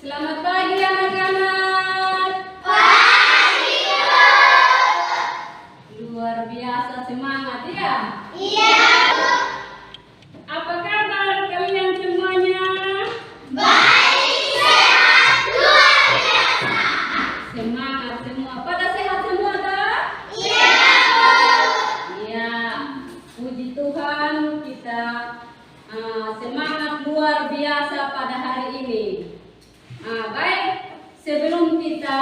Selamat pagi anak-anak. Pagi, Bu. Luar biasa semangat ya? Iya, Bu. Apa kabar kalian semuanya? Baik, sehat, luar biasa. Semangat semua. Pada sehat semua tak? Iya, Bu. Iya. Puji Tuhan kita semangat luar biasa pada hari ini. Baik, sebelum kita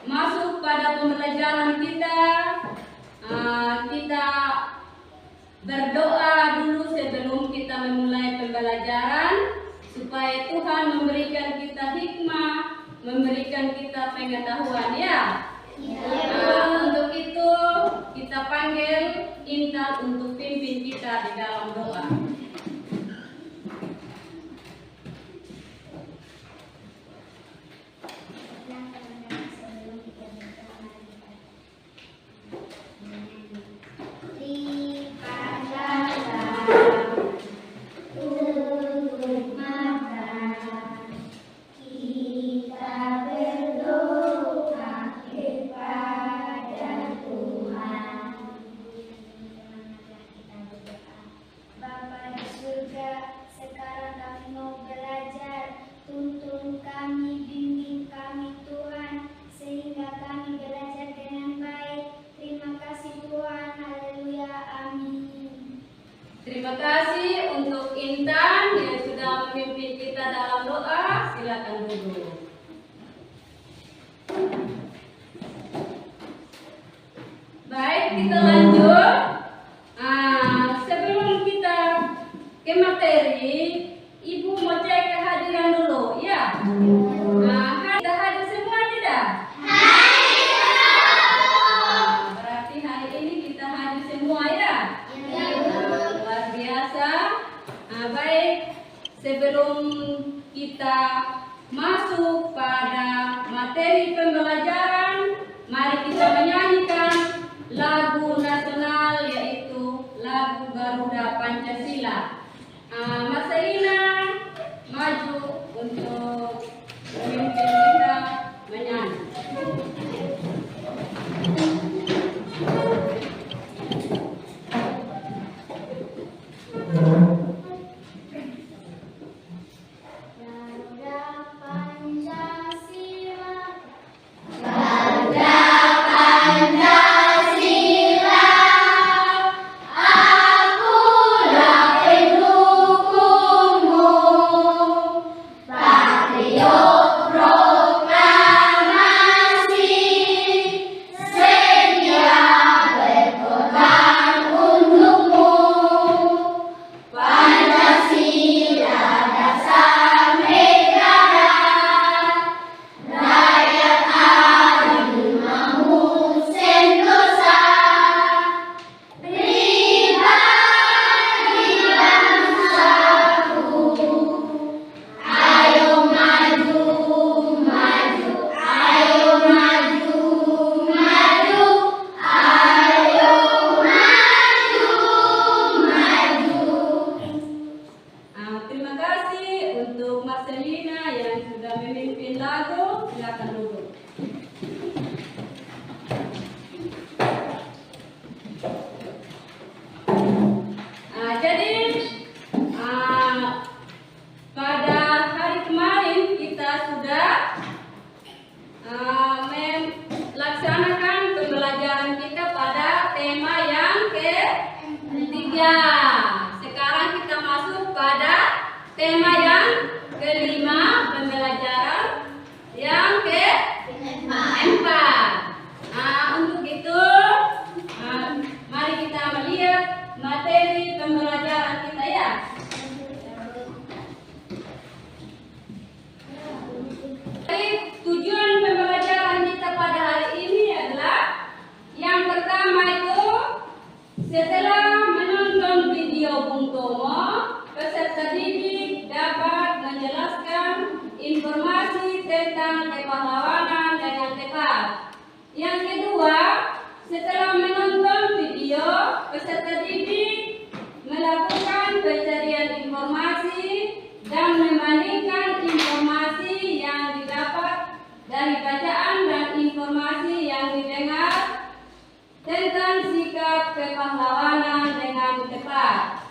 masuk pada pembelajaran kita, kita berdoa dulu sebelum kita memulai pembelajaran supaya Tuhan memberikan kita hikmah, memberikan kita pengetahuan ya. Untuk itu kita panggil Intan untuk pimpin kita di dalam doa. Terima kasih untuk Intan yang sudah memimpin kita dalam doa. Silakan duduk. Baik, kita lanjut. Sebelum kita ke materi, Ibu mau cek kehadiran dulu, ya? Kita hadir semua tidak? Berarti hari ini kita hadir semua ya? Luar biasa. Baik, sebelum kita masuk pada materi pembelajaran, mari kita menyanyikan lagu nasional yaitu lagu Garuda Pancasila. Mas Selina maju untuk memimpin kita menyanyi. Terima kasih untuk Mas Selina yang sudah memimpin lagu. Silakan duduk. Jadi pada hari kemarin kita sudah melaksanakan pembelajaran kita pada tema yang ketiga. Sekarang kita masuk pada tema yang kelima, pembelajaran yang keempat. Untuk itu, mari kita melihat materi pembelajaran kita ya. Jadi, tujuan pembelajaran kita pada hari ini adalah yang pertama itu setelah menonton video Bung Tomo, peserta didik dapat menjelaskan informasi tentang kepahlawanan dengan tepat. Yang kedua, setelah menonton video, peserta didik melakukan pencarian informasi dan membandingkan informasi kepahlawanan dengan tepat.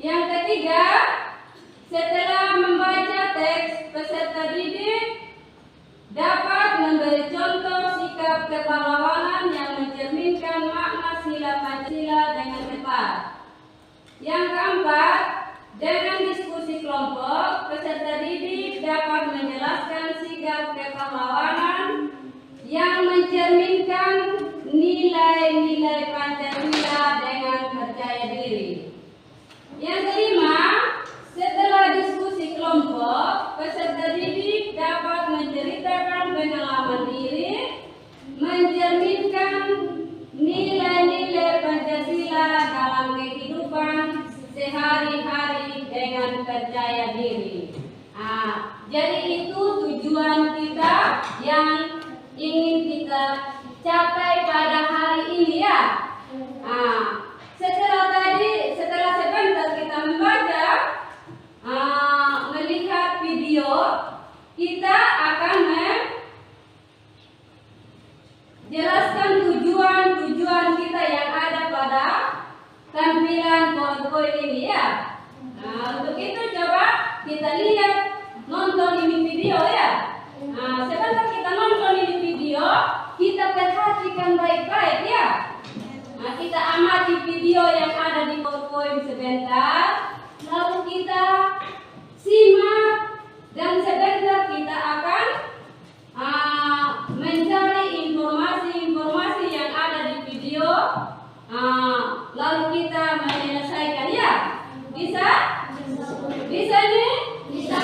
Yang ketiga, setelah membaca teks, peserta didik dapat memberi contoh sikap kepahlawanan yang mencerminkan makna sila Pancasila dengan tepat. Yang keempat, dengan diskusi kelompok, peserta didik dapat menjelaskan sikap kepahlawanan yang mencerminkan nilai-nilai Pancasila dengan percaya diri. Yang kelima, setelah diskusi kelompok, peserta didik dapat menceritakan pengalaman diri, mencerminkan nilai-nilai Pancasila dalam kehidupan sehari-hari dengan percaya diri. Jadi itu tujuan kita yang ingin kita capai pada hari ini ya. Setelah sebentar kita membaca, melihat video, kita akan menjelaskan tujuan kita yang ada pada tampilan PowerPoint ini ya. Untuk itu coba kita lihat, nonton ini video ya. Sebentar kita nonton ini video, kita perhatikan baik-baik ya. Kita amati video yang ada di PowerPoint sebentar, lalu kita simak dan sebentar kita akan mencari informasi-informasi yang ada di video, lalu kita menyelesaikan ya. Bisa? Bisa nih? Bisa.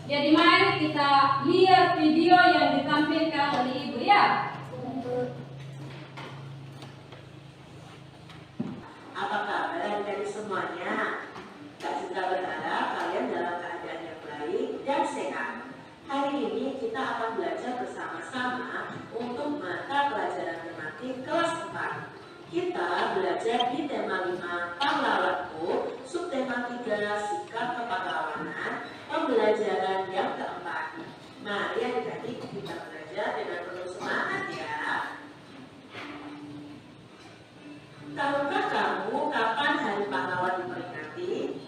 Jadi mari kita lihat video yang ditampilkan oleh Ibu ya. Apa kabar dari semuanya? Kak Cinta berharap kalian dalam keadaan yang baik dan sehat. Hari ini kita akan belajar bersama-sama untuk mata pelajaran tematik kelas 4. Kita belajar di tema 5 Pahlawanku, subtema 3 Sikap Kepahlawanan, pembelajaran yang keempat. Mari adik-adik kita belajar dengan penuh semangat ya. Tahukah kamu kapan Hari Pahlawan diperingati?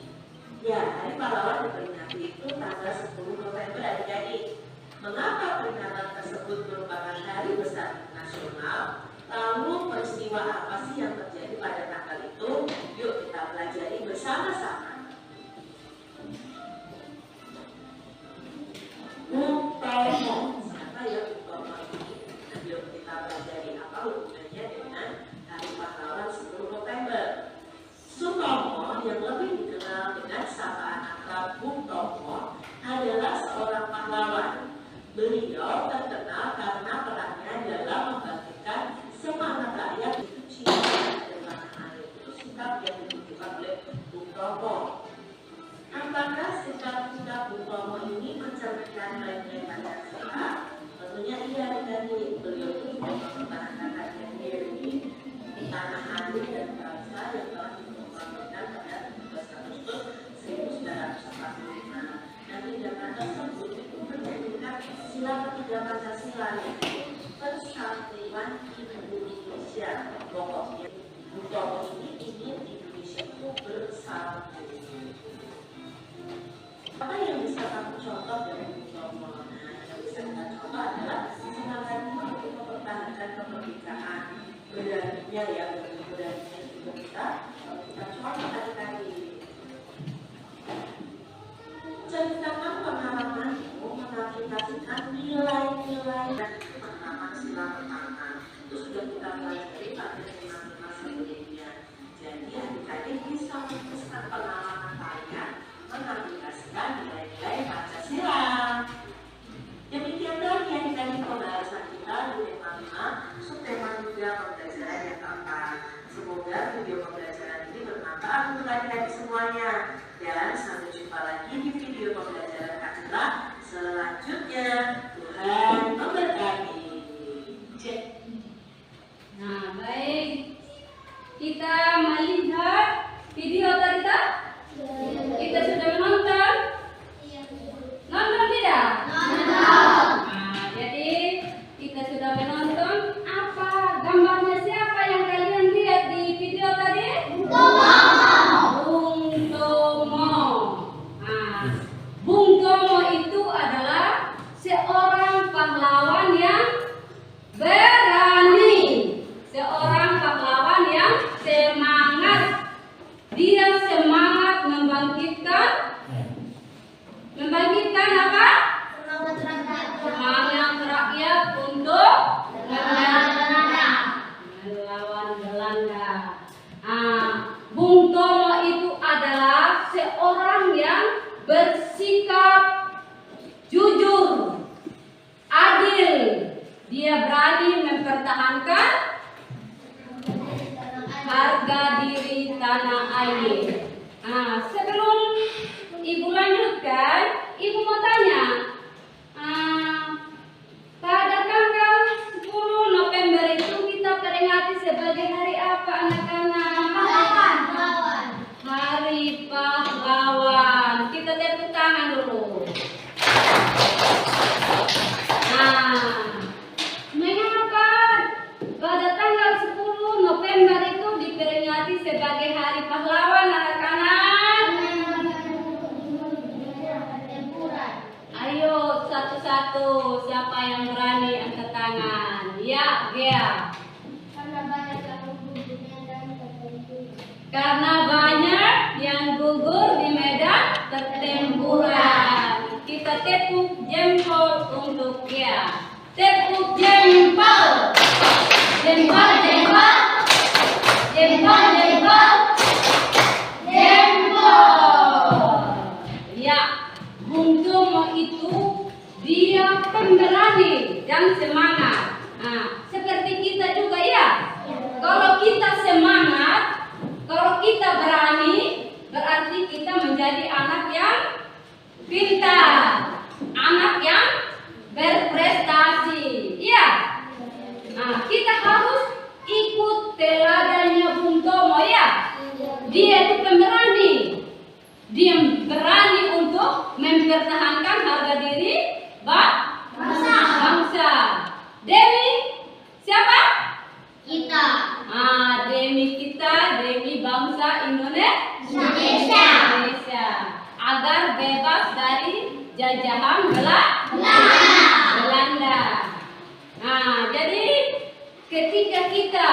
Ya, Hari Pahlawan diperingati itu tanggal 10 November adik-adik. Mengapa peringatan tersebut merupakan hari besar nasional? Lalu peristiwa apa sih yang terjadi pada tanggal itu? Yuk kita pelajari bersama-sama. Bung Tomo. Siapa ya Bung Tomo ini? Yuk kita pelajari apa hubungannya dengan Hari Pahlawan 10 November. Sutomo yang lebih dikenal dengan sapaan akrab Bung Tomo adalah seorang pahlawan. Beliau terkenal karena perannya dalam membangkitkan semangat rakyat itu cinta dan tanah air. Itu sikap yang ditunjukkan oleh Bung Tomo. Apakah sikap-sikap Bung Tomo ini mencerminkan nilai-nilai Pancasila? Tentunya iya, dari beliau itu juga mempertahankan harga diri di tanah air dan bangsa yang telah diproklamasikan pada 17 Agustus 1945. Dan tindakan tersebut itu menjadikan sila ketiga Pancasila yaitu persatuan Indonesia. Pokoknya Bung Tomo ini ingin Indonesia itu bersatu. Apa yang bisa kamu contoh dari Bung Tomo? Yang bisa kita contoh adalah semangatnya untuk mempertahankan kemerdekaan. Beraninya ya, beraninya juga kita contoh adik-adik. Ceritakan pengalamanmu mengaplikasikan nilai-nilai dan pemahaman sila pertama. Itu sudah kita pelajari pada tema-tema sebelumnya. Jadi adik-adik bisa meneruskan pengalaman kalian mengaplikasikan nilai-nilai Pancasila. Demikian tadi adik-adik pembahasan kita di tema 5, subtema 3 pembelajaran yang keempat. Semoga video pembelajaran ini bermanfaat untuk adik-adik semuanya. Dan sampai jumpa lagi di video pembelajaran Kak selanjutnya. Tuhan memberkati. Nah, baik. Kita melihat video tadi tak? Kita sudah menonton? Nonton tidak? Nonton. Nah, jadi kita sudah menonton apa Sebelum Ibu lanjutkan, Ibu mau tanya, pada tanggal 10 November itu kita peringati sebagai hari apa anak-anak? Hari Pahlawan. Kita tepuk tangan dulu. Mengapa pada tanggal 10 November itu diperingati sebagai Hari Pahlawan anak-anak? Ayo satu-satu, siapa yang berani angkat tangan? Ya, Gea. Karena banyak yang gugur di medan pertempuran. Kita tepuk jempol untuk Gea. Tepuk jempol. Jempol, jempol. Jempol, jempol. Jempol. Ya, Bung Tomo itu dia pemberani dan semangat. Seperti kita juga ya. Kalau kita semangat, kalau kita berani, berarti kita menjadi anak yang pintar, anak yang berprestasi. Iya. Kita harus ikut teladannya Bung Tomo ya. Dia itu pemberani. Dia berani untuk mempertahankan harga diri bangsa. Demi siapa? Kita. Demi kita, demi bangsa Indonesia. Agar bebas dari jajahan Belanda. Jadi ketika kita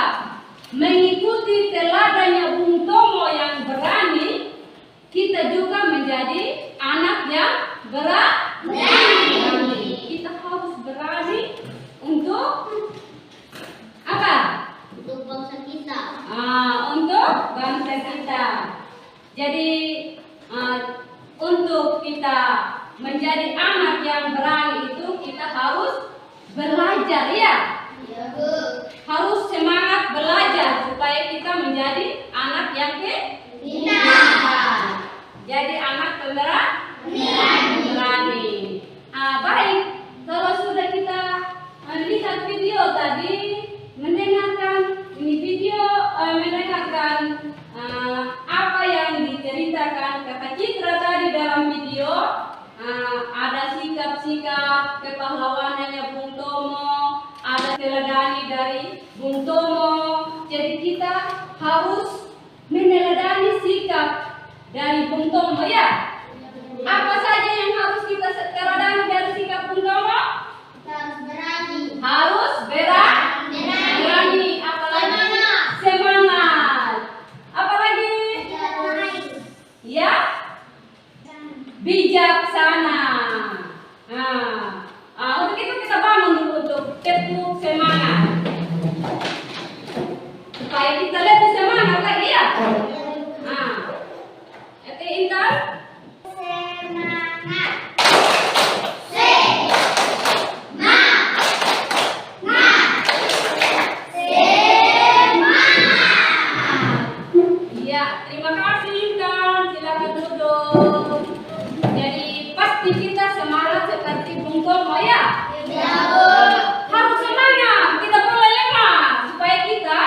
mengikuti teladannya Bung Tomo yang berani, kita juga menjadi anak yang berani. Kita harus berani untuk apa? Untuk bangsa kita. Untuk bangsa kita. Jadi untuk kita menjadi anak yang berani itu kita harus belajar ya. Ya, Bu. Harus semangat belajar supaya kita menjadi anak yang Pintar. jadi anak pemberani. Baik, kalau sudah kita melihat video tadi, mendengarkan apa yang diceritakan Kakak Citra tadi dalam video, ada sikap-sikap kepahlawanannya Bung Tomo, ada teladani dari Bung Tomo. Jadi kita harus meneladani sikap dari Bung Tomo ya. Apa saja yang harus kita teladani dari sikap Bung Tomo? Kita harus berani. Harus berani. Apalagi semangat. Apalagi ya bijaksana. Untuk itu kita bangun dulu untuk tepuk semangat supaya kita lebih semangat lagi ya. Oke, Intan. Semangat. Iya, terima kasih Intan. Silakan duduk. Jadi pasti kita semangat seperti Bung Tomo ya. Harus semangat, kita boleh lemah supaya kita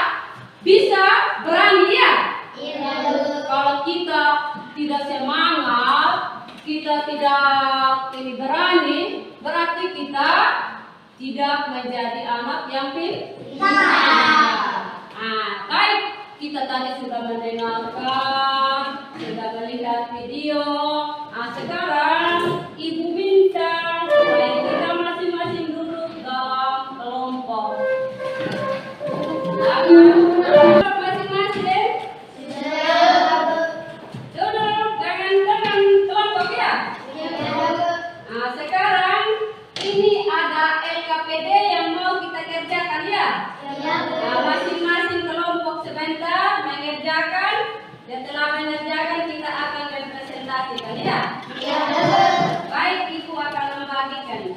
bisa berani ya. Kalau kita tidak semangat, kita tidak berani, berarti kita tidak menjadi anak yang pintar. Baik, kita tadi sudah mendengarkan, sudah melihat video. Sekarang Ibu minta supaya kita masing-masing duduk dalam kelompok. Masing-masing duduk dengan kelompok ya. Sekarang ini ada LKPD yang mau kita kerjakan ya. Masing-masing kelompok sebentar mengerjakan, dan setelah mengerjakan kita akan presentasikan ya. Baik, Ibu akan membagikan.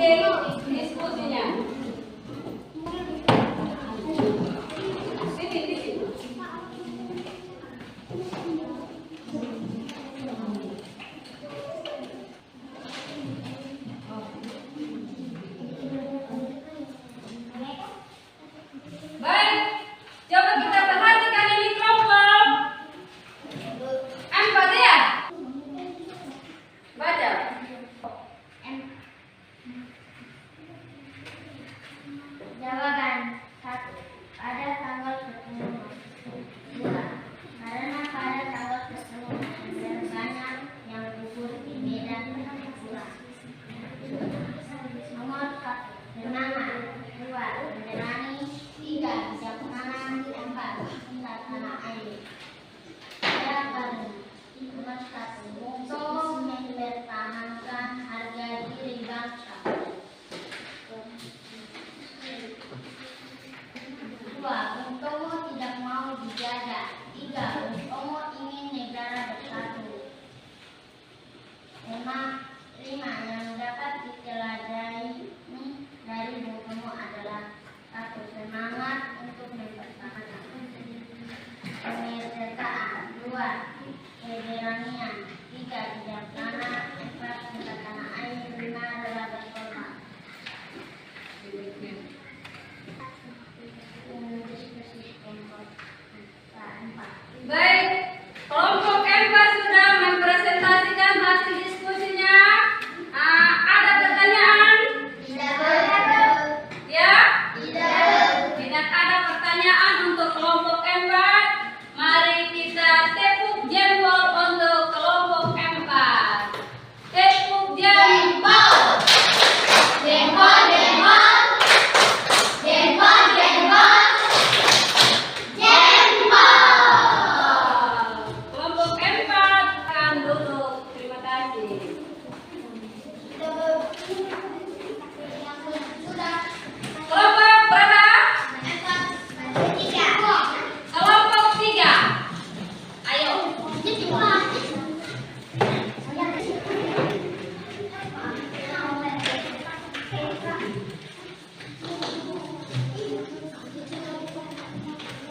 diskusinya. Sini, di sini. Baik, coba kita perhatikan ini kelompok. Empat ya? Baca. Jawaban 1. Pada tanggal ketemu. 2. Karena pada tanggal ketemu banyak yang gugur di medan pertempuran. Nomor 1. Semangat. 2. Berani. 3. Bijaksana. 4. Cinta tanah air. Jawaban nomor 1. Untuk mempertahankan harga diri bangsa. 2. Bung Tomo tidak mau dijajah. 3. Bung Tomo ingin negara bersatu. 5. Yang dapat diteladani dari Bung Tomo adalah 1. Semangat untuk mempertahankan kemerdekaan. 2. Keberanian. 3. Bijaksana. 4. Cinta tanah air. 5. Rela berkorban. Baik, kelompok M4 sudah mempresentasikan hasil diskusinya. Ada pertanyaan? Ya? Tidak ada pertanyaan untuk kelompok M4. Mari kita tepuk jempol untuk kelompok M4. Tepuk jempol. Jempol, jempol. Jempol, jempol. Kelompok M4 akan duduk. Terima kasih. Kelompok berapa? Kelompok 3. Ayo.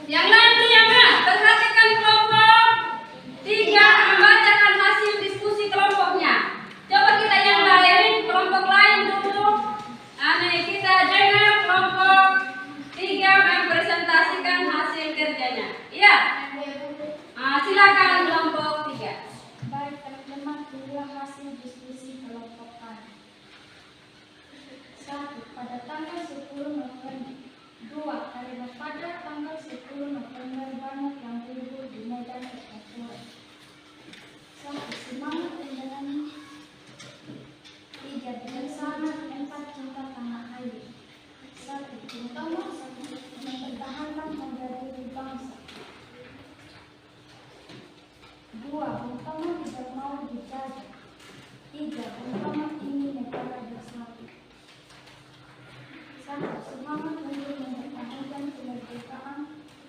Yang lainnya perhatikan kelompok 3 membacakan hasil diskusi kelompoknya. Coba kita yang lain, kelompok lain dulu. Kita dengar kelompok 3 mempresentasikan hasil kerjanya. Iya. Silakan kelompok 3. Baik, teman-teman, inilah hasil diskusi kelompok kami. 1. Pada tanggal 10 November. 2. Karena pada tanggal 10 November banyak yang gugur di medan pertempuran. 1. Semangat berani. 3. Bijaksana. 4. Cinta tanah air. 1. Bung Tomo mempertahankan harga diri bangsa. 2. Bung Tomo tidak mau dijajah. 3. Bung Tomo ingin negara bersatu. 1. Semangat untuk mempertahankan kemerdekaan.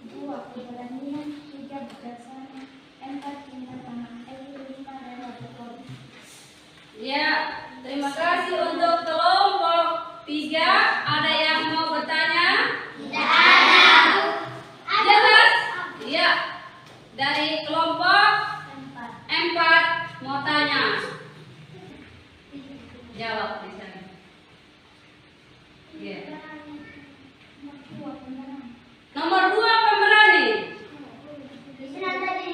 2. Keberanian. 3. Bijaksana. 4. Cinta tanah air. 5. Rela berkorban. Ya, terima kasih untuk kelompok 3. Ada yang mau bertanya? Tidak ada. Jelas? Iya. Dari kelompok 4 mau tanya. Jawab di sana. Iya. Nomor 2 pemberani. Di sini ada di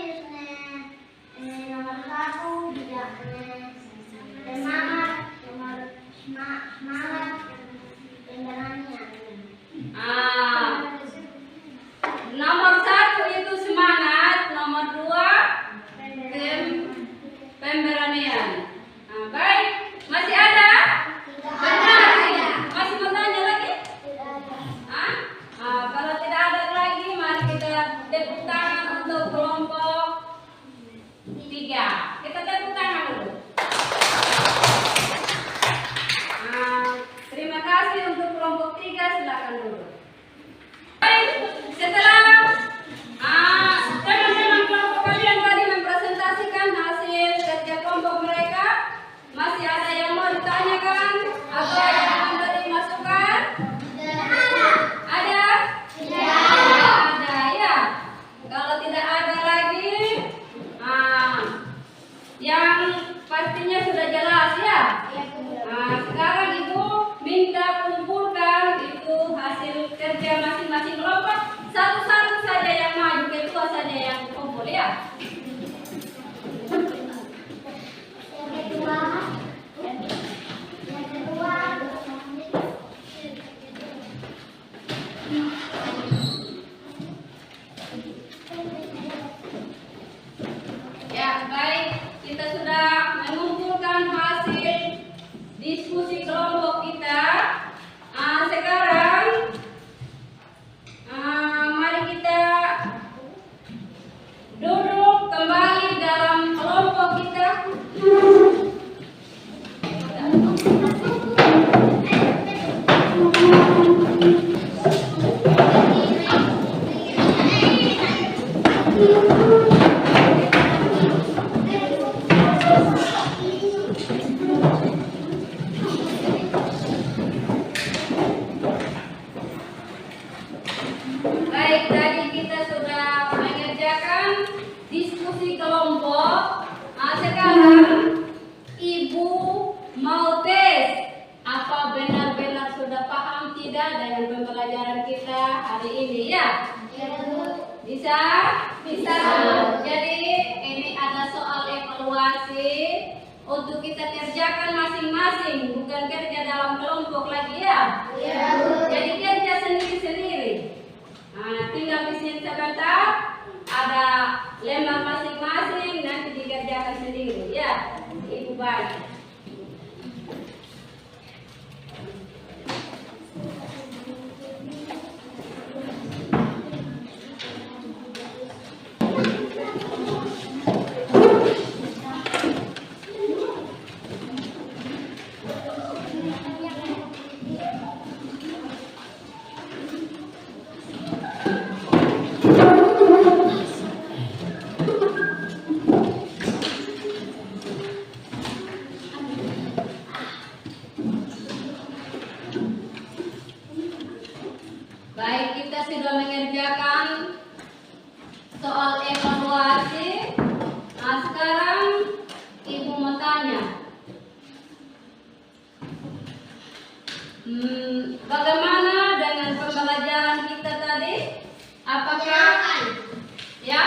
nomor 1 semangat, nomor semangat, pemberanian. Nomor 1 itu semangat, nomor 2 pemberanian. Baik, masih ada? Benar. Masih mau tanya lagi? Kalau tidak ada lagi, mari kita tepuk tangan untuk kelompok 3. Kita tepuk tangan dulu. Terima kasih untuk kelompok 3. Silakan dulu. Baik, setelah teman-teman kelompok kalian tadi mempresentasikan hasil kerja kelompok mereka, masih ada yang mau ditanyakan atau yang Yang pastinya sudah jelas ya. Ya, Bu. Nah, sekarang Ibu minta kumpulkan itu hasil kerja masing-masing kelompok. Satu-satu saja yang maju, kedua saja yang kumpul ya. Ya, baik. Kita sudah mengumpulkan hasil diskusi kelompok kita. Sekarang mari kita duduk kembali dalam kelompok kita. Baik, tadi kita sudah mengerjakan diskusi kelompok. Sekarang Ibu mau tes apa benar-benar sudah paham tidak dengan pembelajaran kita hari ini ya? Bisa? Bisa. Jadi ini ada soal evaluasi untuk kita kerjakan masing-masing, bukan kerja dalam kelompok lagi ya? Jadi kerja sendiri-sendiri. Tinggal di sini sebentar, ada lembar masing-masing, nanti dikerjakan sendiri ya. Ibu baik. Baik, kita sudah mengerjakan soal evaluasi. Sekarang Ibu mau tanya, bagaimana dengan pembelajaran kita tadi? Apakah ya?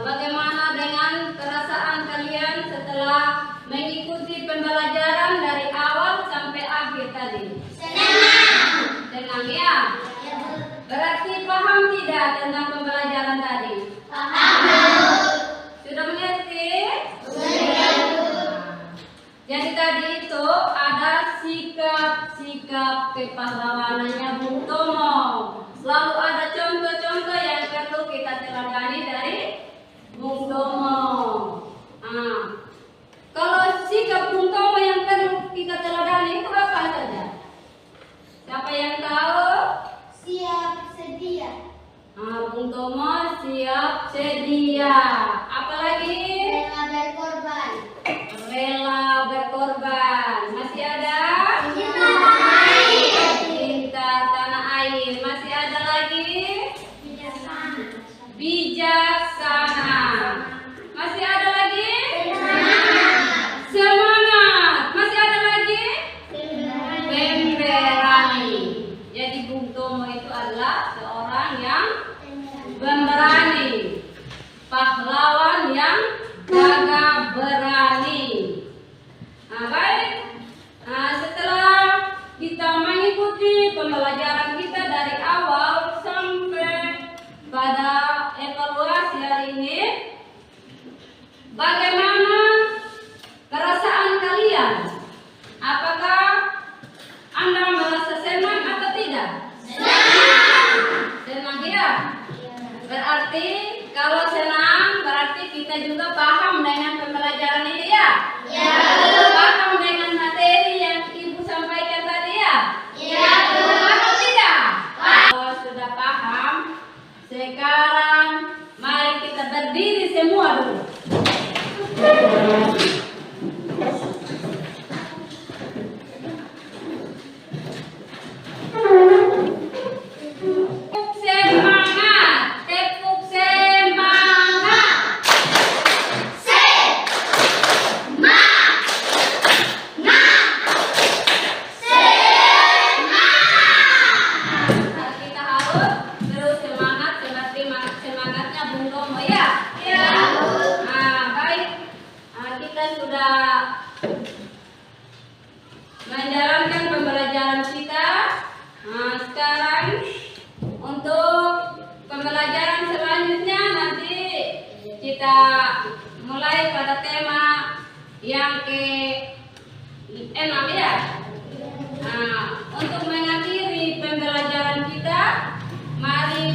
Bagaimana dengan perasaan kalian setelah mengikuti pembelajaran dari awal sampai akhir tadi? Senang ya? Berarti paham tidak tentang pembelajaran tadi? Sudah mengerti? Jadi tadi itu ada sikap-sikap kepahlawanannya Bung Tomo. Selalu ada contoh-contoh yang perlu kita teladani dari Bung Tomo. Kalau sikap Bung Tomo yang perlu kita teladani itu apa saja? Siapa yang tahu? Siap sedia. Bung Tomo siap sedia. Apalagi? Rela berkorban. Rela berkorban. Masih ada? Cinta tanah air. Masih ada lagi? Bijaksana. Masih ada lagi? Semangat. Masih ada lagi? Pemberani. Jadi Bung Tomo itu adalah seorang yang pemberani, pahlawan yang gagah berani. Baik. Setelah kita mengikuti pembelajaran kita dari awal sampai pada evaluasi hari ini, bagaimana perasaan kalian? Apakah Anda merasa senang atau tidak? Senang ya? Berarti kalau senang berarti kita juga paham dengan pembelajaran ini ya? Paham dengan materi yang Ibu sampaikan tadi ya? Paham atau tidak? Kalau sudah paham, sekarang mari kita berdiri semua dulu. Semangat, tepuk semangat. mulai pada tema yang ke-6 ya. Nah, untuk mengakhiri pembelajaran kita, mari